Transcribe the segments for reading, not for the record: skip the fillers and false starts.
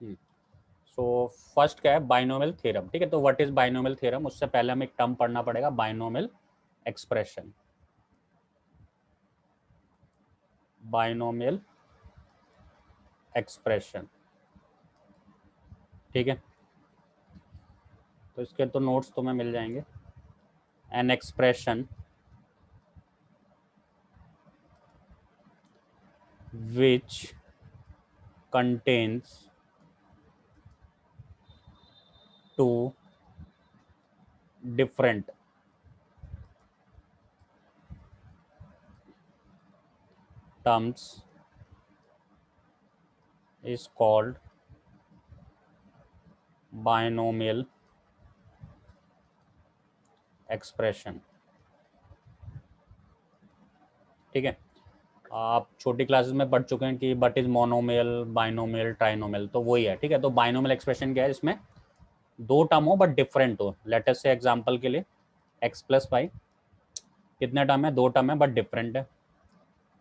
So first क्या है, binomial theorem. ठीक है, तो व्हाट इज बाइनोमियल थ्योरम, उससे पहले हमें एक टर्म पढ़ना पड़ेगा, बाइनोमियल एक्सप्रेशन। बाइनोमियल एक्सप्रेशन, ठीक है, तो इसके तो नोट्स तुम्हें मिल जाएंगे। An expression which contains two different terms is called binomial expression। ठीक है, आप छोटी क्लासेस में पढ़ चुके हैं कि but is monomial, binomial, trinomial, तो वही है। ठीक है, तो बाइनोमियल एक्सप्रेशन क्या है, इसमें दो टर्म हो बट डिफरेंट हो। लेट अस से एग्जांपल के लिए x प्लस वाई, कितने टर्म है, दो टर्म है बट डिफरेंट है।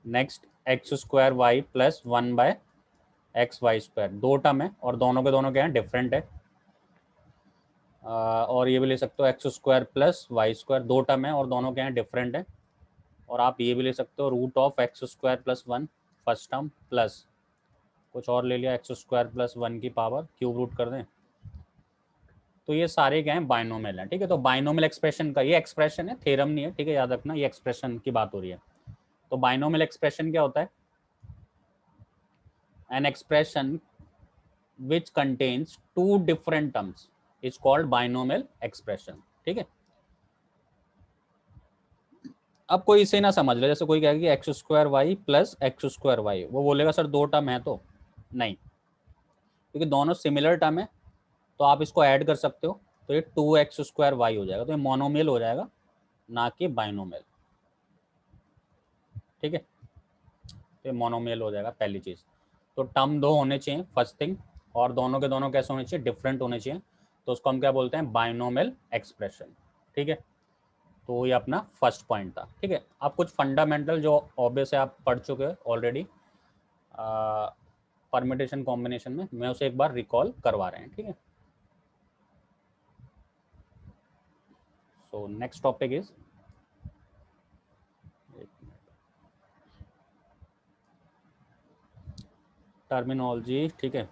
Next x square y plus one by x y square, दो टर्म है और दोनों के दोनों क्या है, डिफरेंट है। और ये भी ले सकते हो x square plus y square, दो टर्म है और दोनों क्या है, डिफरेंट है। और आप ये भी ले सकते हो root of x square plus one, first term, plus कुछ और ले लिया एक्स स्क्वायर प्लस वन की पावर क्यूब रूट कर दें। तो ये सारे क्या हैं, बाइनोमियल हैं। ठीक है, तो बाइनोमियल एक्सप्रेशन का ये एक्सप्रेशन है, थ्योरम नहीं है। ठीक है, याद रखना ये एक्सप्रेशन की बात हो रही है। तो बाइनोमियल एक्सप्रेशन क्या होता है, an expression which contains two different terms is called binomial expression. ठीक है, अब कोई इसे ना समझ ले, जैसे कोई कहेगा कि x square y plus x square y, वो बोलेगा सर दो टर्म है, तो नहीं, क्योंकि दोनों सिमिलर टर्म है तो आप इसको ऐड कर सकते हो, तो ये टू एक्स स्क्वायर वाई हो जाएगा, तो ये मोनोमियल हो जाएगा, ना कि बाइनोमियल। ठीक है, तो ये मोनोमियल हो जाएगा पहली चीज़। तो टर्म दो होने चाहिए फर्स्ट थिंग, और दोनों के दोनों कैसे होने चाहिए, डिफरेंट होने चाहिए, तो उसको हम क्या बोलते हैं, बाइनोमियल एक्सप्रेशन। ठीक है, तो ये अपना फर्स्ट पॉइंट था। ठीक है, अब कुछ फंडामेंटल जो ऑब्वियस है आप पढ़ चुके हो ऑलरेडी परमिटेशन कॉम्बिनेशन में, मैं उसे एक बार रिकॉल करवा रहे हैं। ठीक है, so next topic is terminology. ठीक है,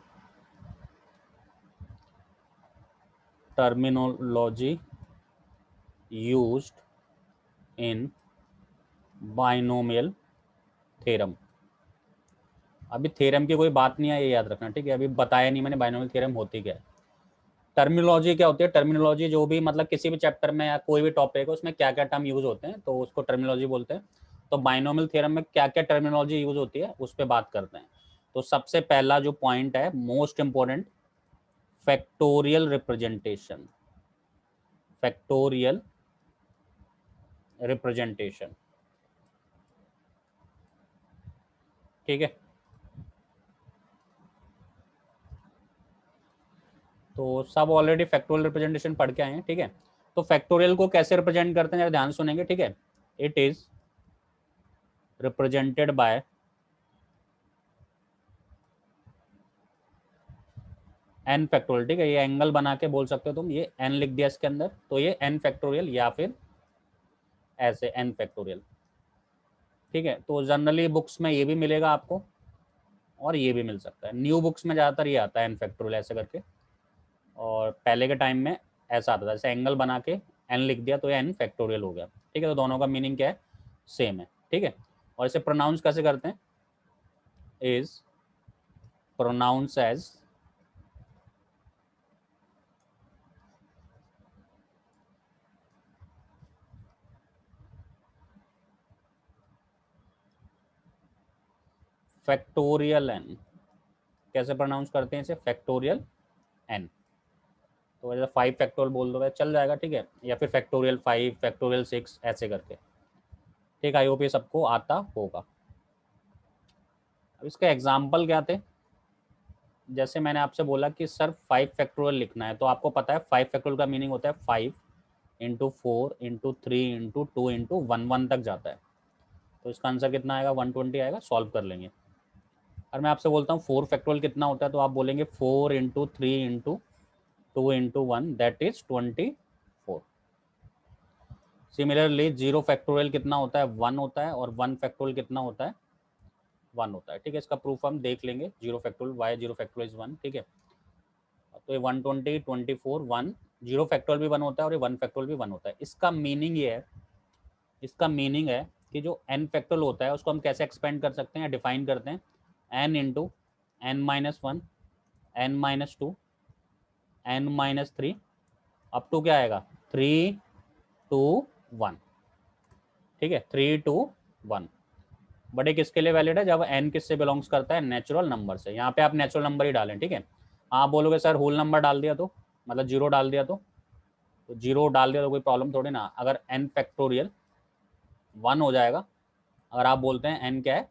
terminology used in binomial theorem. अभी थ्योरम की कोई बात नहीं है, ये याद रखना। ठीक है, अभी बताया नहीं मैंने बाइनोमियल थ्योरम होती क्या है। टर्मिनोलॉजी क्या होती है, टर्मिनोलॉजी जो भी मतलब किसी भी चैप्टर में या कोई भी टॉपिक है उसमें क्या क्या टर्म यूज होते हैं तो उसको टर्मिनोलॉजी बोलते हैं। तो बाइनोमियल थ्योरम में क्या क्या टर्मिनोलॉजी यूज होती है उस पर बात करते हैं। तो सबसे पहला जो पॉइंट है most important, factorial representation. Factorial representation, ठीक है, तो सब ऑलरेडी फैक्टोरियल रिप्रेजेंटेशन पढ़ के आए हैं। ठीक है, तो फैक्टोरियल को कैसे रिप्रेजेंट करते हैं जरा ध्यान सुनेंगे। ठीक है, it is represented by n factorial. ठीक है, ये एंगल बना के बोल सकते हो तुम, ये एन लिख दिया इसके अंदर, तो ये एन फैक्टोरियल या फिर ऐसे एन फैक्टोरियल। ठीक है, तो जनरली बुक्स में ये भी मिलेगा आपको और ये भी मिल सकता है, न्यू बुक्स में ज़्यादातर ये आता है एन फैक्टोरियल ऐसे करके, और पहले के टाइम में ऐसा आता था, जैसे एंगल बना के एन लिख दिया तो ये एन फैक्टोरियल हो गया। ठीक है, तो दोनों का मीनिंग क्या है, सेम है। ठीक है, और इसे प्रोनाउंस कैसे करते हैं, is pronounce as factorial n. कैसे प्रोनाउंस करते हैं इसे, फैक्टोरियल एन। तो जैसे फाइव फैक्टोरियल बोल दो चल जाएगा। ठीक है, या फिर फैक्टोरियल फाइव, फैक्टोरियल सिक्स, ऐसे करके। ठीक, आई होप ये सबको आता होगा। अब इसके एग्जाम्पल क्या थे, जैसे मैंने आपसे बोला कि सर फाइव फैक्टोरियल लिखना है, तो आपको पता है फाइव फैक्टोरियल का मीनिंग होता है five into four into three into two into one, one तक जाता है। तो इसका आंसर कितना आएगा, 120 आएगा, सॉल्व कर लेंगे। और मैं आपसे बोलता हूँ 4 फैक्टोरियल कितना होता है, तो आप बोलेंगे 4 into 3 into 2 into 1 that is 24। Similarly 0 factorial कितना होता है, 1 होता है, और 1 फैक्टोरियल कितना होता है, 1 होता है। ठीक है, इसका प्रूफ हम देख लेंगे। 0 फैक्टोरियल वाई 0 फैक्टोरियल इज 1। ठीक है, तो ये 120 24 1, 0 फैक्टोरियल भी 1 होता है और ये 1 फैक्टोरियल भी 1 होता है। इसका मीनिंग ये है, इसका मीनिंग है कि जो n फैक्टोरियल होता है उसको हम कैसे एक्सपेंड कर सकते हैं या डिफाइन करते हैं, n into n minus 1, n minus 2, n minus 3, up to क्या आएगा 3 टू 1। ठीक है, 3 टू 1। बट ये किसके लिए वैलिड है, जब n किससे बिलोंग्स करता है, नेचुरल नंबर से। यहाँ पे आप नेचुरल नंबर ही डालें। ठीक है, आप बोलोगे सर होल नंबर डाल दिया तो, मतलब 0 डाल दिया तो 0 डाल दिया तो कोई प्रॉब्लम थोड़ी ना। अगर n फैक्टोरियल 1 हो जाएगा, अगर आप बोलते हैं n क्या है,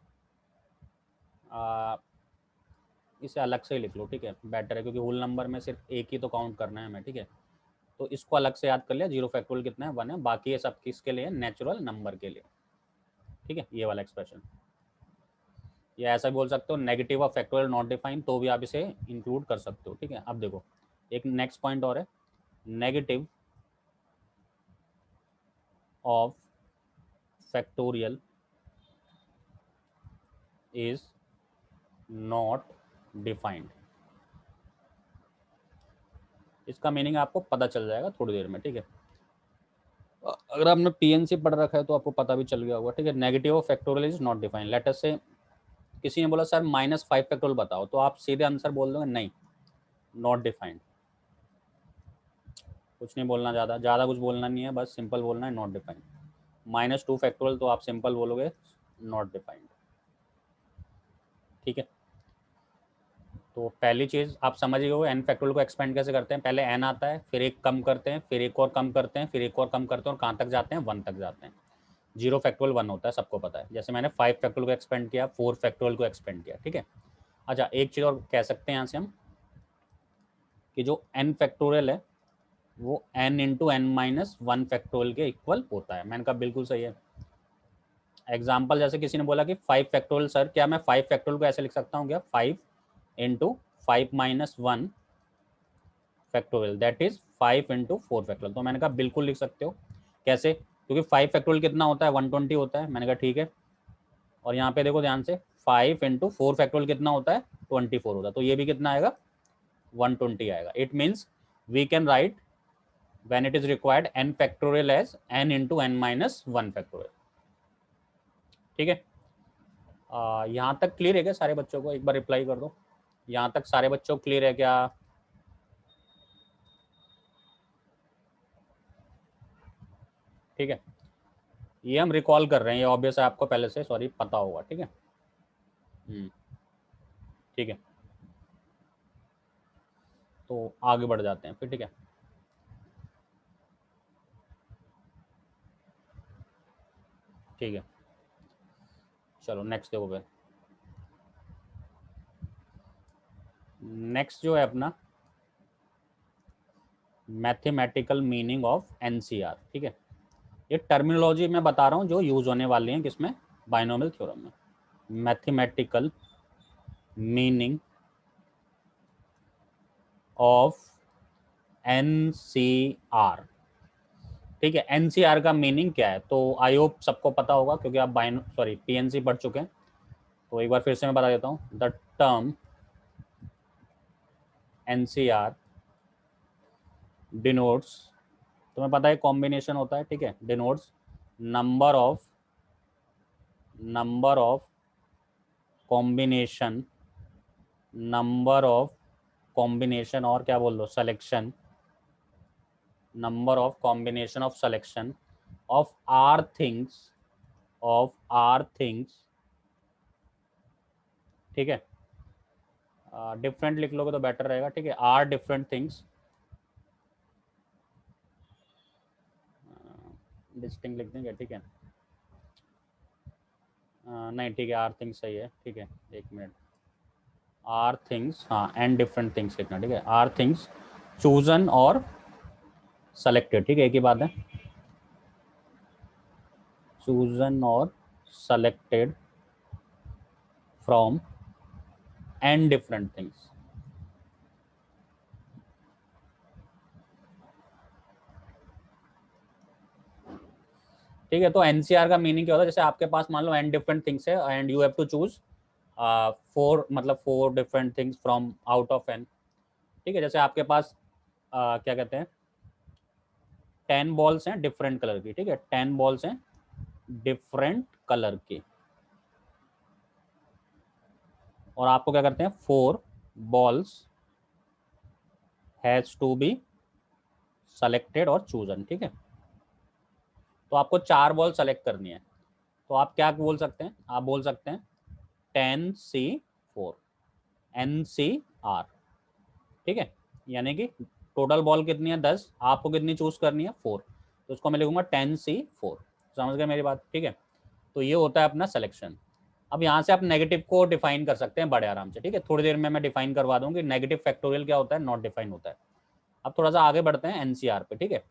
इसे अलग से ही लिख लो। ठीक है, बेटर है, क्योंकि होल नंबर में सिर्फ एक ही तो काउंट करना है हमें। ठीक है, तो इसको अलग से याद कर लिया। 0 फैक्टोरियल कितना है, 1 है, बाकी ये सब किसके लिए, नेचुरल नंबर के लिए। ठीक है, ये वाला एक्सप्रेशन। या ऐसा बोल सकते हो negative of factorial not define, तो भी आप इसे इंक्लूड कर सकते हो। ठीक है, अब देखो एक नेक्स्ट पॉइंट और है, negative of factorial is not defined. इसका मीनिंग आपको पता चल जाएगा थोड़ी देर में। ठीक है, अगर आपने पीएनसी पढ़ रखा है तो आपको पता भी चल गया होगा। ठीक है, negative of factorial is not defined. Late us से किसी ने बोला सर -5 फैक्टोरियल बताओ, तो आप सीधे आंसर बोल दोगे नहीं, नॉट डिफाइंड। कुछ नहीं बोलना, ज़्यादा ज़्यादा कुछ बोलना नहीं है, बस सिंपल बोलना है नॉट डिफाइंड। -2 फैक्टोरियल तो आप सिंपल बोलोगे नॉट डिफाइंड। ठीक है, तो पहली चीज़ आप समझ गए हो, एन फैक्टोरियल को एक्सपेंड कैसे करते हैं। पहले एन आता है, फिर एक कम करते हैं, फिर एक और कम करते हैं, फिर एक और कम करते हैं, और कहाँ तक जाते हैं, 1 तक जाते हैं। 0 फैक्टोरियल 1 होता है, सबको पता है। जैसे मैंने 5 फैक्टोरियल को एक्सपेंड किया, 4 फैक्टोरियल को एक्सपेंड किया। ठीक है, अच्छा एक चीज़ और कह सकते हैं यहाँ से हम, कि जो एन फैक्टोरियल है वो n into n minus 1 factorial के इक्वल होता है। मैंने कहा बिल्कुल सही है। एग्जाम्पल जैसे किसी ने बोला कि 5 फैक्टोरियल सर, क्या मैं 5 फैक्टोरियल को ऐसे लिख सकता हूँ क्या, 5 into 5 minus 1 factorial that is 5 into 4 factorial. तो मैंने कहा बिल्कुल लिख सकते हो। कैसे, क्योंकि 5 फैक्टोरियल कितना होता है, 120 होता है। मैंने कहा ठीक है, और यहाँ पे देखो ध्यान से, 5 इंटू 4 फैक्टोरियल कितना होता है, 24 होता है। तो ये भी कितना आएगा, 120 आएगा। It means we can write when it is required n factorial as n into n minus 1 factorial। ठीक है, यहाँ तक क्लियर है क्या सारे बच्चों को, एक बार रिप्लाई कर दो। यहाँ तक सारे बच्चों को क्लियर है क्या? ठीक है, ये हम रिकॉल कर रहे हैं, ये ऑब्वियस है, आपको पहले से सॉरी पता होगा। ठीक है, ठीक है, तो आगे बढ़ जाते हैं फिर। ठीक है, ठीक है, चलो नेक्स्ट देखो फिर। नेक्स्ट जो है अपना मैथमेटिकल मीनिंग ऑफ एनसीआर। ठीक है, ये टर्मिनोलॉजी मैं बता रहा हूँ जो यूज होने वाली है किसमें, बाइनोमियल थ्योरम में। Mathematical meaning of NCR. ठीक है, एनसीआर का मीनिंग क्या है, तो आई होप सबको पता होगा, क्योंकि आप पीएनसी पढ़ चुके हैं। तो एक बार फिर से मैं बता देता हूँ, द टर्म एनसीआर डिनोट्स, तुम्हें पता है कॉम्बिनेशन होता है। ठीक है, denotes number of combination, number of combination, और क्या बोल दो, selection, number of combination of selection of r things, of r things. ठीक है, डिफरेंट लिख लोगे तो बेटर रहेगा। ठीक है, आर डिफरेंट थिंग्स, डिस्टिंक्ट लिख देंगे। ठीक है, नहीं ठीक है, आर थिंग्स सही है। ठीक है, एक मिनट, आर थिंग्स, हाँ एंड डिफरेंट थिंग्स लिखना। ठीक है, आर थिंग्स चूजन और सेलेक्टेड। ठीक है, एक ही बात है, चूजन और selected from n different things. ठीक है, तो एनसीआर का मीनिंग क्या होता है, जैसे आपके पास मान लो एन डिफरेंट थिंग्स है and you have to choose four, मतलब four different things from out of n. ठीक है, जैसे आपके पास क्या कहते हैं 10 बॉल्स हैं डिफरेंट कलर की। ठीक है, 10 बॉल्स हैं डिफरेंट कलर की, और आपको क्या करते हैं 4 balls has to be selected और चूजन। ठीक है, तो आपको 4 बॉल सेलेक्ट करनी है, तो आप क्या बोल सकते हैं, आप बोल सकते हैं 10C4 NCR। ठीक है, यानी कि टोटल बॉल कितनी है 10, आपको कितनी चूज करनी है 4, तो उसको मैं लिखूंगा 10C4। समझ गए मेरी बात। ठीक है, तो ये होता है अपना सिलेक्शन। अब यहाँ से आप नेगेटिव को डिफाइन कर सकते हैं बड़े आराम से। ठीक है, थोड़ी देर में मैं डिफाइन करवा दूंगी नेगेटिव फैक्टोरियल क्या होता है, नॉट डिफाइन होता है। अब थोड़ा सा आगे बढ़ते हैं एनसीआर पे। ठीक है,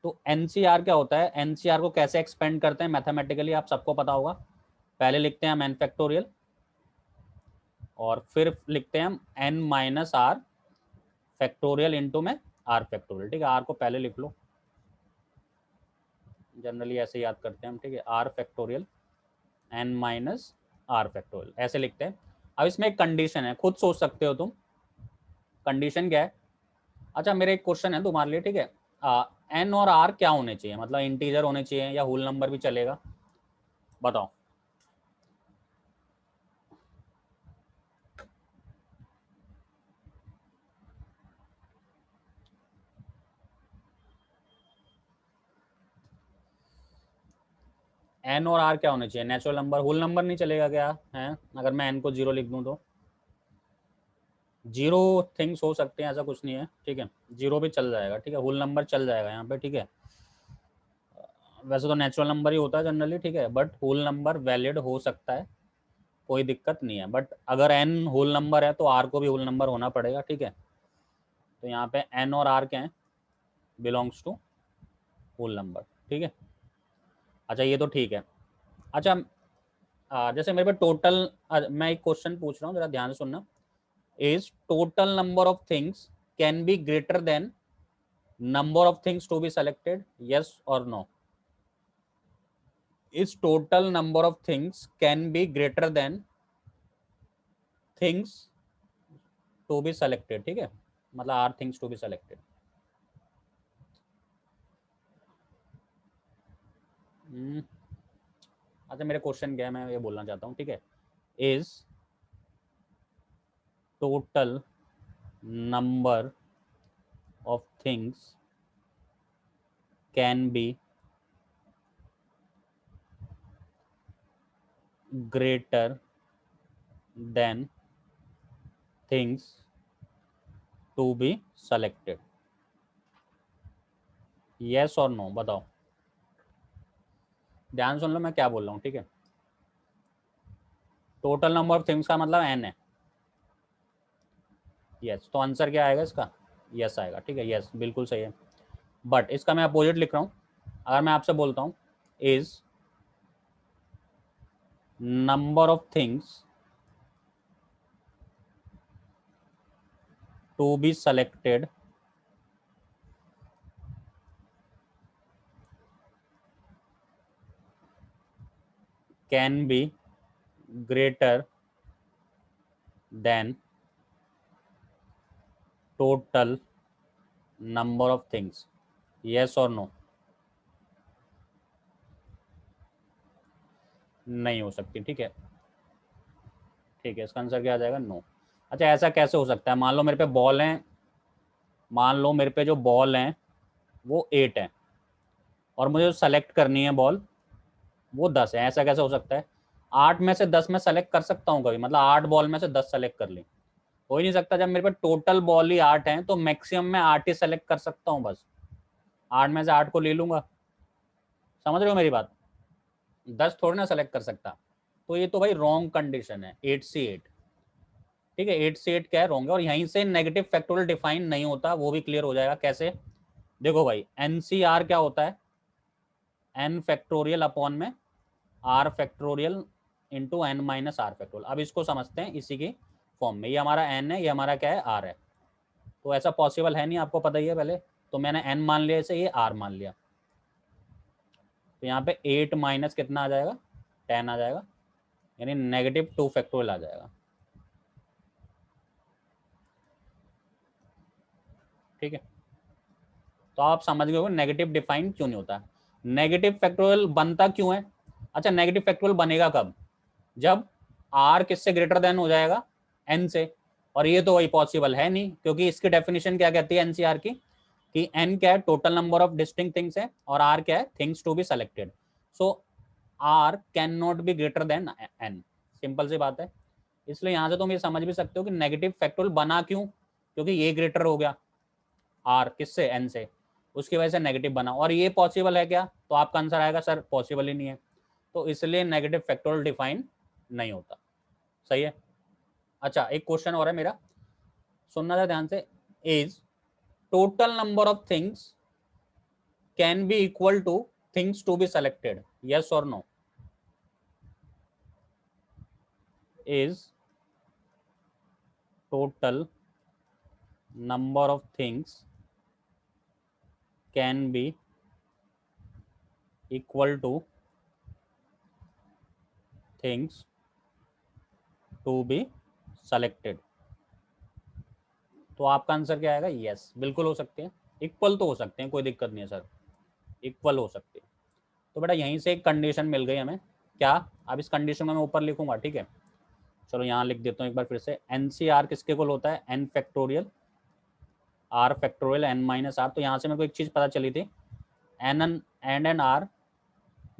तो एनसीआर क्या होता है, एनसीआर को कैसे एक्सपेंड करते हैं मैथमेटिकली, आप सबको पता होगा। पहले लिखते हैं हम एन फैक्टोरियल, और फिर लिखते हैं हम n minus r factorial into में आर फैक्टोरियल। ठीक है, आर को पहले लिख लो, जनरली ऐसे याद करते हैं हम। ठीक है, r factorial n minus r factorial ऐसे लिखते हैं। अब इसमें एक कंडीशन है, खुद सोच सकते हो तुम कंडीशन क्या है। अच्छा, मेरे एक क्वेश्चन है तुम्हारे लिए। ठीक है, एन और आर क्या होने चाहिए, मतलब इंटीजर होने चाहिए या होल नंबर भी चलेगा, बताओ। एन और आर क्या होने चाहिए, नेचुरल नंबर, होल नंबर नहीं चलेगा क्या है, अगर मैं एन को 0 लिख दूं तो 0 थिंग्स हो सकते हैं, ऐसा कुछ नहीं है। ठीक है, 0 भी चल जाएगा। ठीक है, होल नंबर चल जाएगा यहाँ पे। ठीक है, वैसे तो नेचुरल नंबर ही होता है जनरली। ठीक है, बट होल नंबर वैलिड हो सकता है, कोई दिक्कत नहीं है। बट अगर एन होल नंबर है तो आर को भी होल नंबर होना पड़ेगा। ठीक है, तो यहाँ पे एन और आर क्या है, बिलोंग्स टू होल नंबर। ठीक है, अच्छा ये तो ठीक है। अच्छा, जैसे मेरे पे टोटल, मैं एक क्वेश्चन पूछ रहा हूँ, जरा ध्यान से सुनना। Is total number of things can be greater than number of things to be selected, yes और no? Is total number of things can be greater than things to be selected? ठीक है, मतलब r things to be selected. अच्छा, मेरे question क्या है, मैं ये बोलना चाहता हूँ। ठीक है, is total number of things can be greater than things to be selected, yes और नो, बताओ। ध्यान सुन लो मैं क्या बोल रहा हूँ। ठीक है, टोटल नंबर ऑफ थिंग्स का मतलब एन है, यस, तो आंसर क्या आएगा इसका, यस आएगा। ठीक है, यस बिल्कुल सही है। बट इसका मैं अपोजिट लिख रहा हूँ। अगर मैं आपसे बोलता हूँ is number of things to be selected can be greater than total number of things, yes और नो? नहीं हो सकती। ठीक है, ठीक है, इसका आंसर क्या आ जाएगा, नो। अच्छा, ऐसा कैसे हो सकता है, मान लो मेरे पे बॉल हैं, मान लो मेरे पे जो बॉल हैं वो 8 है, और मुझे जो सेलेक्ट करनी है बॉल वो 10 है, ऐसा कैसे हो सकता है? 8 में से 10 मैं सेलेक्ट कर सकता हूँ कभी, मतलब 8 बॉल में से 10 सेलेक्ट कर ली, हो ही नहीं सकता। जब मेरे पे टोटल बॉल ही 8 है तो मैक्सिमम मैं 8 ही सेलेक्ट कर सकता हूँ बस, 8 में से 8 को ले लूंगा। समझ रहे हो मेरी बात, 10 थोड़ी ना सेलेक्ट कर सकता। तो ये तो भाई रॉन्ग कंडीशन है, 8C8। ठीक है, 8C8 क्या है, रॉन्ग है। और यहीं से नेगेटिव फैक्टोरियल डिफाइन नहीं होता, वो भी क्लियर हो जाएगा कैसे। देखो भाई, एनसीआर क्या होता है, एन फैक्टोरियल अपॉन में r factorial into n minus r factorial. अब इसको समझते हैं इसी की फॉर्म में, ये हमारा एन है, ये हमारा क्या है, आर है। तो ऐसा पॉसिबल है नहीं, आपको पता ही है पहले, तो मैंने एन मान लिया इसे, ये आर मान लिया। तो यहाँ पे 8 माइनस कितना आ जाएगा, 10 आ जाएगा, यानी नेगेटिव 2 फैक्टोरियल आ जाएगा। ठीक है, तो आप समझ गए हो नेगेटिव डिफाइन क्यों नहीं होता। नेगेटिव फैक्टोरियल बनता क्यों है? अच्छा, नेगेटिव फैक्टोरियल बनेगा कब? जब आर किससे ग्रेटर देन हो जाएगा, एन से। और ये तो वही पॉसिबल है नहीं, क्योंकि इसकी डेफिनेशन क्या कहती है एनसीआर की, कि एन क्या है, total number of distinct things है, और आर क्या है, things to be selected. So r can not be greater than n, simple सी बात है। इसलिए यहां से तुम ये समझ भी सकते हो कि नेगेटिव फैक्टोरियल बना क्यों, क्योंकि ये ग्रेटर हो गया आर किससे, एन से, उसकी वजह से नेगेटिव बना। और ये पॉसिबल है क्या, तो आपका आंसर आएगा सर पॉसिबल ही नहीं है, तो इसलिए नेगेटिव फैक्टोरियल डिफाइन नहीं होता। सही है। अच्छा, एक क्वेश्चन और है मेरा, सुनना था ध्यान से। Is total number of things can be equal to things to be selected, yes और no? Is total number of things can be equal to things to be selected? तो आपका आंसर क्या आएगा? यस, बिल्कुल हो सकते हैं, इक्वल तो हो सकते हैं, कोई दिक्कत नहीं है सर, इक्वल हो सकते हैं। तो बेटा यहीं से एक कंडीशन मिल गई हमें, क्या? अब इस कंडीशन में मैं ऊपर लिखूंगा, ठीक है, चलो यहाँ लिख देता हूँ एक बार फिर से। एन सी आर किसके इक्वल होता है? N factorial r factorial n minus r. तो यहाँ से मेरे को एक चीज़ पता चली थी, n and n r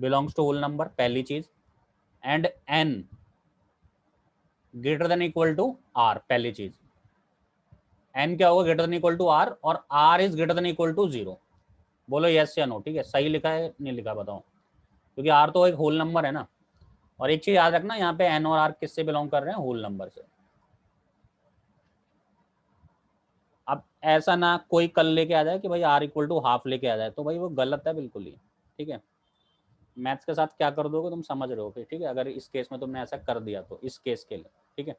belongs to whole number, पहली चीज, and n greater than equal to r, पहली चीज। एन क्या होगा? Greater than equal to r, और r is greater than equal to 0। बोलो यस या नो। ठीक है, सही लिखा है नहीं लिखा बताओ, क्योंकि आर तो एक होल नंबर है ना। और एक चीज याद रखना, यहाँ पे एन और आर किससे बिलोंग कर रहे हैं? होल नंबर से। अब ऐसा ना कोई कल लेके आ जाए कि भाई आर इक्वल टू हाफ लेके आ जाए, तो भाई वो गलत है बिल्कुल ही। ठीक है, मैथ्स के साथ क्या कर दोगे तुम समझ रहे हो फिर। ठीक है, अगर इस केस में तुमने ऐसा कर दिया तो, इस केस के लिए, ठीक है,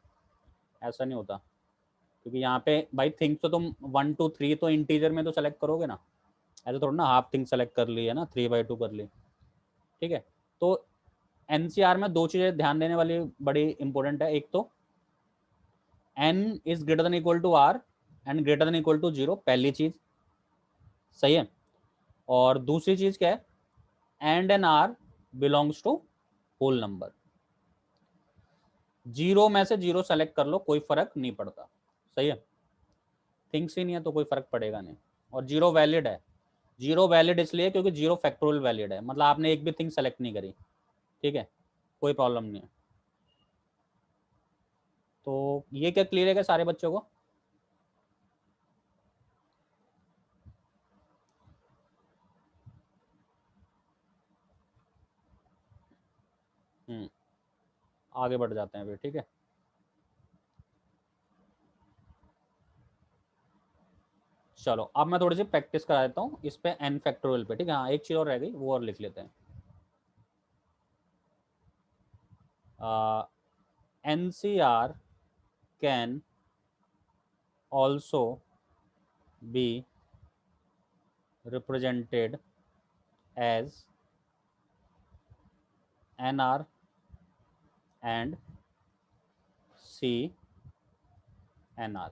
ऐसा नहीं होता। क्योंकि यहाँ पे भाई थिंग्स तो तुम 1 2 3 तो इंटीजर में तो सेलेक्ट करोगे ना, ऐसे थोड़ा ना हाफ थिंग सेलेक्ट कर ली है ना, 3/2 कर ली। ठीक है, तो एनसीआर में दो चीजें ध्यान देने वाली बड़ी इंपॉर्टेंट है। एक तो n is greater than equal to r and greater than equal to 0, पहली चीज। सही है। और दूसरी चीज क्या है? And n r belongs to whole number. 0 में से 0 सेलेक्ट कर लो, कोई फर्क नहीं पड़ता। सही है, थिंग्स ही नहीं है तो कोई फर्क पड़ेगा नहीं। और 0 वैलिड है, 0 वैलिड इसलिए क्योंकि 0 फैक्टोरियल वैलिड है, मतलब आपने एक भी थिंग सेलेक्ट नहीं करी। ठीक है, कोई प्रॉब्लम नहीं है। तो ये क्या क्लियर है क्या सारे बच्चों को? हम्म, आगे बढ़ जाते हैं फिर। ठीक है, चलो अब मैं थोड़ी सी प्रैक्टिस करा देता हूँ इस पे, एन फैक्टोरियल पे। ठीक है, हाँ एक चीज और रह गई, वो और लिख लेते हैं। N C r can also be represented as n r and C n r.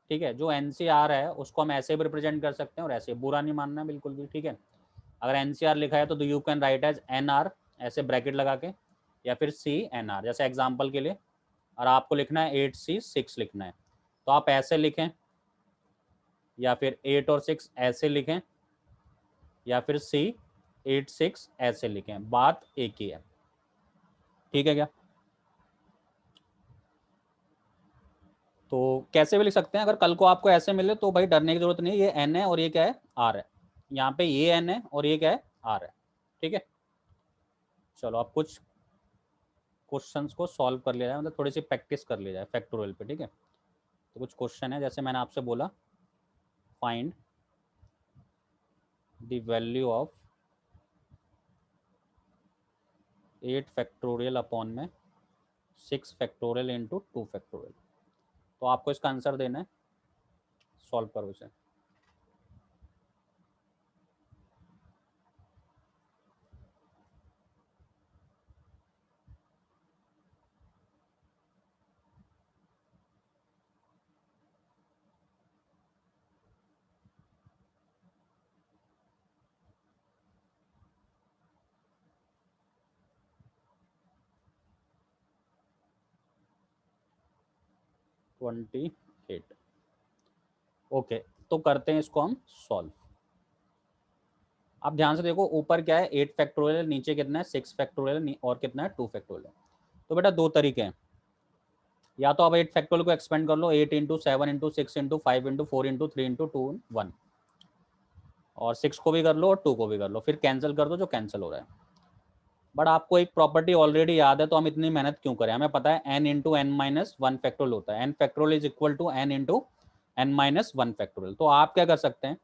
ठीक है, जो एनसीआर है उसको हम ऐसे भी रिप्रेजेंट कर सकते हैं और ऐसे, बुरा नहीं मानना बिल्कुल भी। ठीक है, अगर एनसीआर लिखा है तो you can write as n r, ऐसे ब्रैकेट लगा के, या फिर सी एन आर, जैसे एग्जाम्पल के लिए। और आपको लिखना है 8C6 लिखना है, तो आप ऐसे लिखें, या फिर 8 और 6 ऐसे लिखें, या फिर C8 6 ऐसे लिखें, बात एक ही है। ठीक है क्या? तो कैसे भी लिख सकते हैं। अगर कल को आपको ऐसे मिले तो भाई डरने की जरूरत नहीं, ये एन है और ये क्या है? आर है। यहाँ पे ये एन है और ये क्या है? आर है। ठीक है, चलो अब कुछ क्वेश्चंस को सॉल्व कर लिया जाए, मतलब थोड़ी सी प्रैक्टिस कर लिया जाए फैक्टोरियल पे। ठीक है, तो कुछ क्वेश्चन है, जैसे मैंने आपसे बोला, find the value of 8 factorial upon में 6 फैक्टोरियल इंटू 2 फैक्टोरियल। तो आपको इसका आंसर देना है, सॉल्व करो इसे। Twenty eight. ओके, तो करते हैं इसको हम सॉल्व। आप ध्यान से देखो, ऊपर क्या है 8 फैक्टोरियल, नीचे कितना है 6 फैक्टोरियल और कितना है 2 फैक्टोरियल। तो बेटा दो तरीके हैं, या तो आप 8 फैक्टोरियल को एक्सपेंड कर लो, 8 into 7 into 6 into 5 into 4 into 3 into 2 1, और 6 को भी कर लो और 2 को भी कर लो, फिर कैंसिल कर दो जो कैंसिल हो रहा है। बट आपको एक प्रॉपर्टी ऑलरेडी याद है, तो हम इतनी मेहनत क्यों करें, हमें पता है n into n minus one factorial होता है, n factorial is equal to n into n minus one factorial. तो आप क्या कर सकते हैं,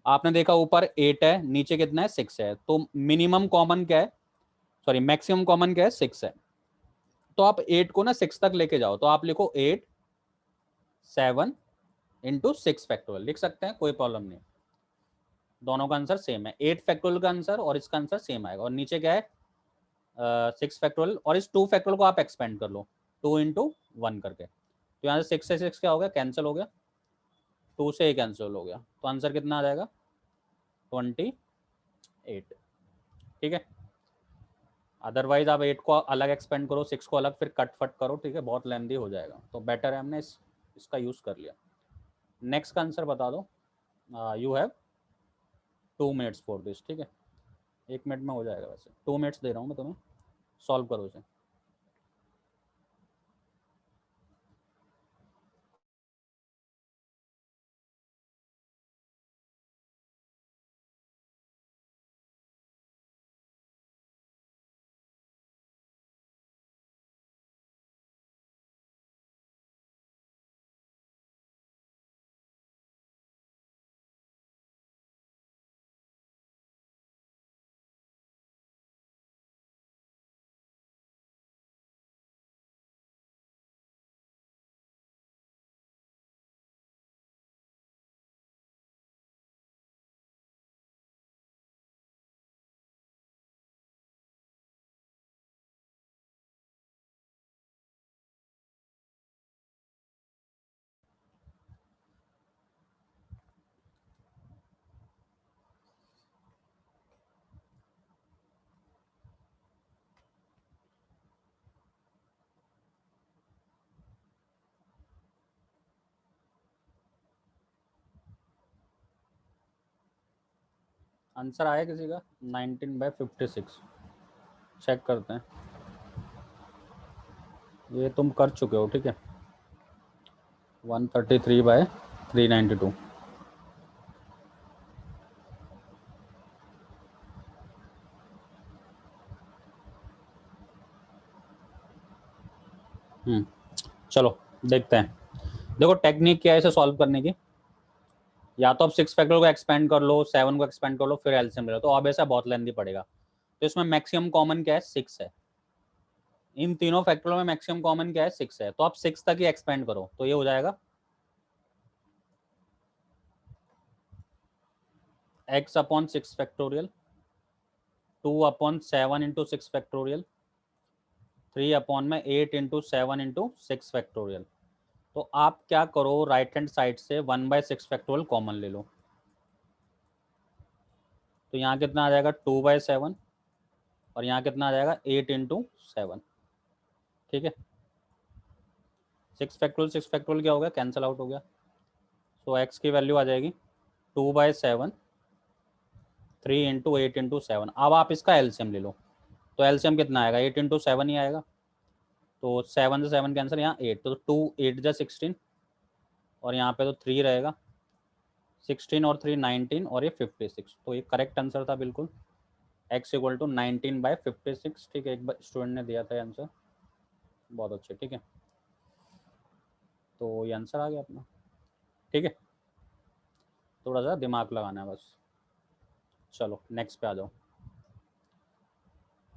आपने देखा ऊपर 8 है, नीचे कितना है 6 है, तो मिनिमम कॉमन क्या है, सॉरी मैक्सिमम कॉमन क्या है 6 है। तो आप 8 को ना 6 तक लेके जाओ, तो आप लिखो 8 7 इंटू 6 फैक्टोरियल लिख सकते हैं, कोई प्रॉब्लम नहीं। दोनों का आंसर सेम है, 8 फैक्टोरियल का आंसर और इसका आंसर सेम आएगा। और नीचे क्या है 6 फैक्टोरियल, और इस 2 फैक्टोरियल को आप एक्सपेंड कर लो 2 इंटू वन करके। तो यहाँ से 6 से 6 क्या हो गया, कैंसिल हो गया, 2 से 1 कैंसिल हो गया, तो आंसर कितना आ जाएगा 28। ठीक है, अदरवाइज आप 8 को अलग एक्सपेंड करो, 6 को अलग, फिर कट फट करो, ठीक है, बहुत लेंदी हो जाएगा। तो बेटर है हमने इसका यूज़ कर लिया। नेक्स्ट का आंसर बता दो। You have 2 minutes for this. ठीक है, 1 मिनट में हो जाएगा, वैसे 2 मिनट्स दे रहा हूँ मैं तुम्हें, सॉल्व करो इसे। आंसर आया किसी का 19/56, चेक करते हैं। ये तुम कर चुके हो, ठीक है, 133/392। चलो देखते हैं। देखो टेक्निक क्या है इसे सॉल्व करने की, या तो आप 6 फैक्टर को एक्सपेंड कर लो, 7 को एक्सपेंड कर लो, फिर एलसीएम ले लो, तो अब ऐसा बहुत लेंदी पड़ेगा। तो इसमें मैक्सिमम कॉमन क्या है 6 है, इन तीनों फैक्टरों में मैक्सिमम कॉमन क्या है 6 है, तो आप 6 तक ही एक्सपेंड करो, तो ये हो जाएगा x upon 6 factorial, 2/7 into 6 factorial, 3/में 8 इंटू 7 इंटू 6 फैक्टोरियल। तो आप क्या करो, राइट हैंड साइड से 1/6 फैक्टोरियल कॉमन ले लो, तो यहाँ कितना आ जाएगा 2/7, और यहाँ कितना आ जाएगा 8 इंटू 7। ठीक है, 6 फैक्टोरियल क्या हो गया, कैंसिल आउट हो गया, तो x की वैल्यू आ जाएगी 2/7, 3 इंटू 8 इंटू 7। अब आप इसका एलसीएम ले लो, तो एलसीएम कितना आएगा 8 इंटू 7 ही आएगा, तो 7 से 7 कैंसिल, यहाँ 8, तो 2 8 जा 16, और यहाँ पे तो 3 रहेगा, 16 और 3 19, और ये 56। तो ये करेक्ट आंसर था बिल्कुल, x इक्वल टू 19/56। ठीक है, एक बार स्टूडेंट ने दिया था आंसर, बहुत अच्छे। ठीक है, तो ये आंसर आ गया अपना। ठीक है, थोड़ा सा दिमाग लगाना है बस। चलो नेक्स्ट पे आ जाओ।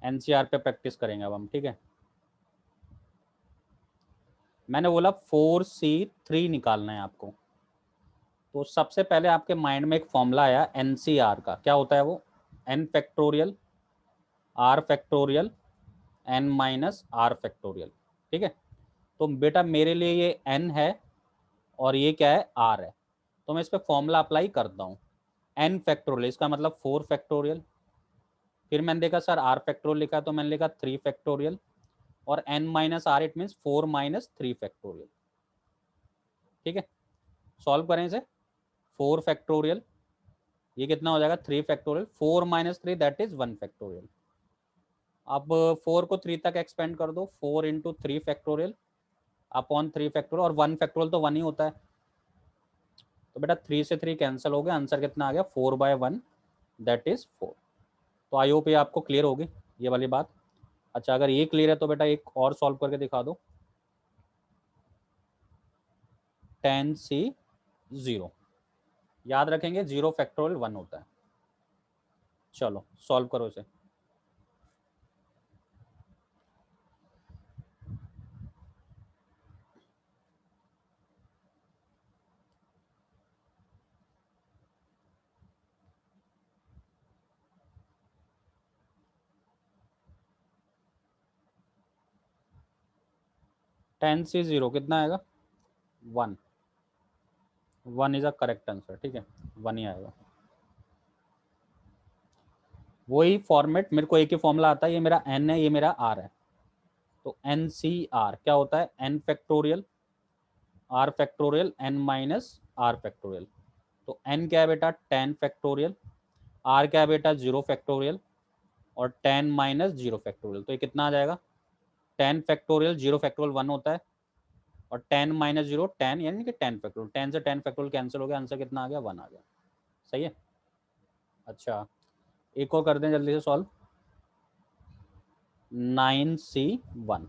एनसीआर पे प्रैक्टिस करेंगे अब हम, ठीक है। मैंने बोला 4C3 निकालना है आपको। तो सबसे पहले आपके माइंड में एक फॉर्मूला आया एनसीआर का, क्या होता है वो? N factorial r factorial n minus r factorial, ठीक है। तो बेटा मेरे लिए ये एन है और ये क्या है? आर है। तो मैं इस पर फॉर्मूला अप्लाई करता हूँ। एन फैक्टोरियल इसका मतलब 4 फैक्टोरियल, फिर मैंने देखा सर आर फैक्टोरियल लिखा तो मैंने लिखा 3 फैक्टोरियल, और n minus r it means 4 - 3 factorial, ठीक है। सॉल्व करें इसे। 4 फैक्टोरियल, ये कितना हो जाएगा? 3 फैक्टोरियल, 4 - 3 दैट इज 1 फैक्टोरियल। अब 4 को 3 तक एक्सपेंड कर दो, 4 × 3 फैक्टोरियल अपॉन 3 फैक्टोरियल, और 1 फैक्टोरियल तो 1 ही होता है। तो बेटा 3 से 3 कैंसिल हो गया, आंसर कितना आ गया? 4/1 दैट इज 4। तो आई होप ये आपको क्लियर होगी ये वाली बात। अच्छा अगर ये क्लियर है तो बेटा एक और सॉल्व करके दिखा दो। 10C0, याद रखेंगे 0 फैक्टोरियल 1 होता है। चलो सॉल्व करो इसे। टेन सी जीरो कितना आएगा? 1। 1 इज अ करेक्ट आंसर, ठीक है, 1 ही आएगा। वही फॉर्मेट, मेरे को एक ही फॉर्मूला आता है, ये मेरा एन है ये मेरा आर है। तो एन सी आर क्या होता है? N factorial r factorial n minus r factorial. तो एन क्या है बेटा? 10 फैक्टोरियल। आर क्या है बेटा? 0 फैक्टोरियल। और 10 - 0 फैक्टोरियल, तो ये कितना आ जाएगा? 10 फैक्टोरियल 0 फैक्टोरियल 1 होता है, और 10 - 0 10, यानी कि 10 फैक्टोरियल। 10 से 10 फैक्टोरियल कैंसिल हो गया, आंसर कितना आ गया? 1 आ गया। सही है। अच्छा एक और कर दें जल्दी से सॉल्व। 9C1।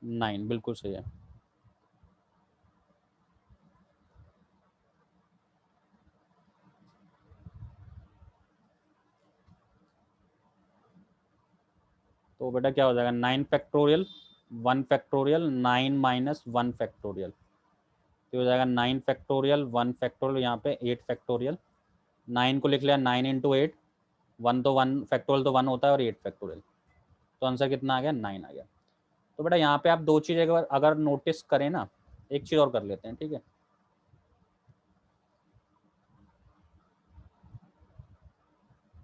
9 बिल्कुल सही है। तो बेटा क्या हो जाएगा? 9 फैक्टोरियल 1 फैक्टोरियल 9 - 1 फैक्टोरियल, तो हो जाएगा 9 फैक्टोरियल 1 फैक्टोरियल, यहाँ पे 8 फैक्टोरियल। 9 को लिख लिया 9 × 8, 1 तो 1 फैक्टोरियल तो 1 होता है, और 8 फैक्टोरियल। तो आंसर कितना आ गया? 9 आ गया। तो बेटा यहाँ पे आप दो चीज़ अगर नोटिस करें ना, एक चीज़ और कर लेते हैं, ठीक है।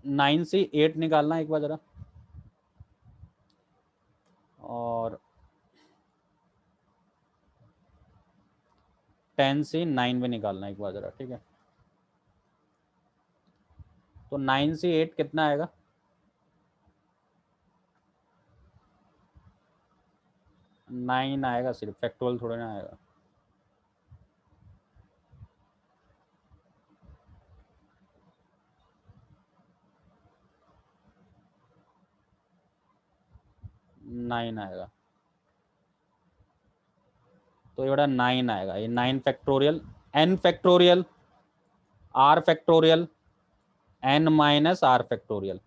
9 से 8 निकालना एक बार जरा, और 10 से 9 भी निकालना एक बार जरा, ठीक है। तो 9 से 8 कितना आएगा? 9 आएगा सिर्फ, फैक्टोरियल थोड़ा ना आएगा। नाइन आएगा। तो ये बड़ा 9 आएगा, ये 9 factorial n factorial r factorial n minus r factorial.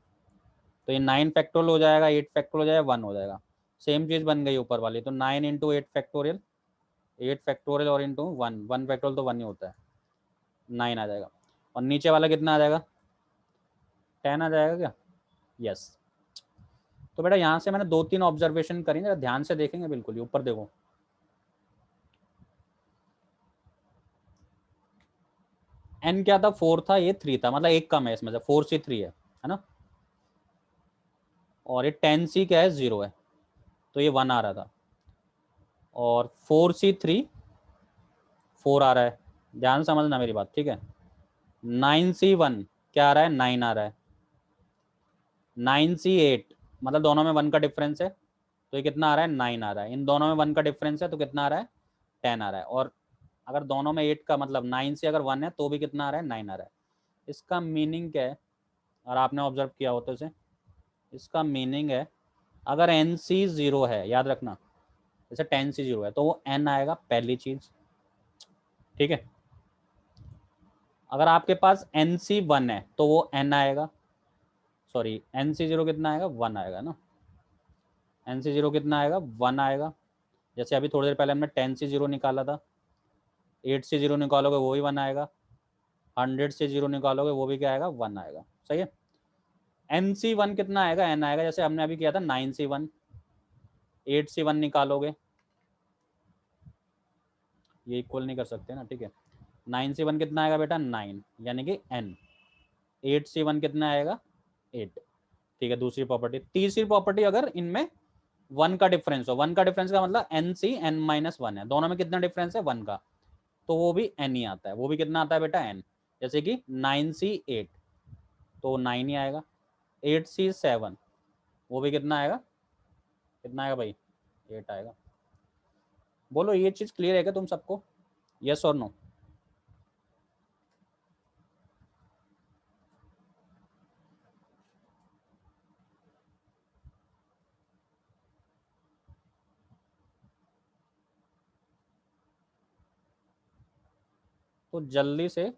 तो ये 9 फैक्टोरियल हो जाएगा, 8 फैक्टोरियल हो जाएगा, 1 हो जाएगा। सेम चीज़ बन गई ऊपर वाली। तो 9 × 8 फैक्टोरियल, 8 फैक्टोरियल और इंटू 1, 1 फैक्टोरियल तो 1 ही होता है, 9 आ जाएगा। और नीचे वाला कितना आ जाएगा? 10 आ जाएगा क्या? यस। तो बेटा यहाँ से मैंने 2-3 ऑब्जर्वेशन करी, जरा ध्यान से देखेंगे, बिल्कुल ही ऊपर देखो। एन क्या था? 4 था, ये 3 था, मतलब एक कम है इसमें से, 4C3 है ना। और ये 10C क्या है? 0 है, तो ये 1 आ रहा था। और 4C3 4 आ रहा है, ध्यान समझना मेरी बात, ठीक है। 9C1 क्या आ रहा है? 9 आ रहा है। 9C8 मतलब दोनों में 1 का डिफरेंस है, तो ये कितना आ रहा है? 9 आ रहा है। इन दोनों में 1 का डिफरेंस है, तो कितना आ रहा है? 10 आ रहा है। और अगर दोनों में 8 का मतलब 9 से अगर 1 है तो भी कितना आ रहा है? 9 आ रहा है। इसका मीनिंग क्या है? और आपने ऑब्जर्व किया हो तो इसे, इसका मीनिंग है अगर एन सी जीरो है, याद रखना, जैसे 10 सी जीरो है तो वो एन आएगा पहली चीज, ठीक है। अगर आपके पास एन सी वन है तो वो एन आएगा, सॉरी एन सी जीरो कितना आएगा, वन आएगा ना। एन सी जीरो कितना आएगा, वन आएगा। जैसे अभी थोड़ी देर पहले हमने 10 से जीरो निकाला था, 8 से जीरो निकालोगे वो भी वन आएगा, 100 से जीरो निकालोगे वो भी क्या आएगा, वन आएगा, सही है। एन सी वन कितना आएगा, एन आएगा। जैसे हमने अभी किया था 9 सी वन, 8 सी वन निकालोगे, ये इक्वल नहीं कर सकते ना, ठीक है। 9 सी वन कितना आएगा बेटा, 9, यानी कि एन। 8 सी वन कितना आएगा, 8, ठीक है। दूसरी प्रॉपर्टी। तीसरी प्रॉपर्टी, अगर इनमें वन का डिफरेंस हो, वन का डिफरेंस का मतलब n C n minus one है, दोनों में कितना डिफरेंस है, वन का, तो वो भी एन ही आता है। वो भी कितना आता है बेटा, एन। जैसे कि 9 सी 8, तो 9 ही आएगा। 8 सी 7, वो भी कितना आएगा, कितना आएगा भाई, 8 आएगा। बोलो ये चीज क्लियर है क्या तुम सबको, यस और नो? तो जल्दी से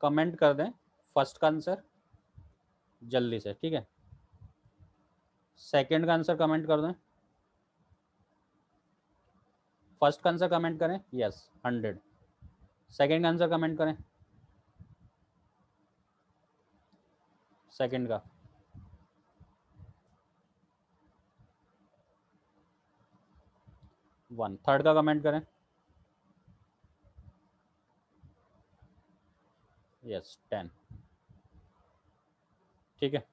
कमेंट कर दें फर्स्ट का आंसर, जल्दी से, ठीक है। सेकंड का आंसर कमेंट कर दें। फर्स्ट का आंसर कमेंट करें, यस 100। सेकंड का आंसर कमेंट करें, सेकंड का। वन। थर्ड का कमेंट करें, यस 10, ठीक है।